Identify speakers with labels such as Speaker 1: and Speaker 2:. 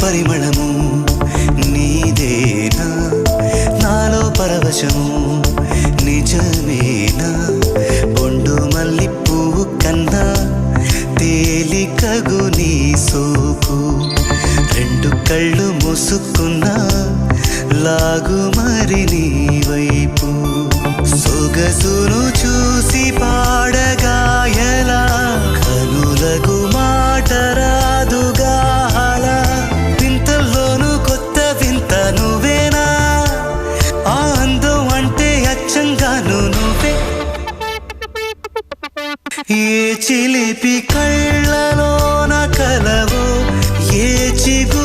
Speaker 1: పరిమళము నీదేనా నాలో పరవశము నిజమేనా బొండు మల్లి పువ్వు కన్నా తేలికగు నీ సోకు రెండు కళ్ళు మూసుకున్నా లాగు మరి నీ వైపు సొగసును చూసి పాడగా ఎలా కనులకు మాట రాదుగా అలా వింతల్లోనూ కొత్త వింత నువ్వేనా ఆ అందం అంటే అచ్చంగాను నువ్వే ఏ చిలిపి కళ్ళలోన కలవో ఏ చిగు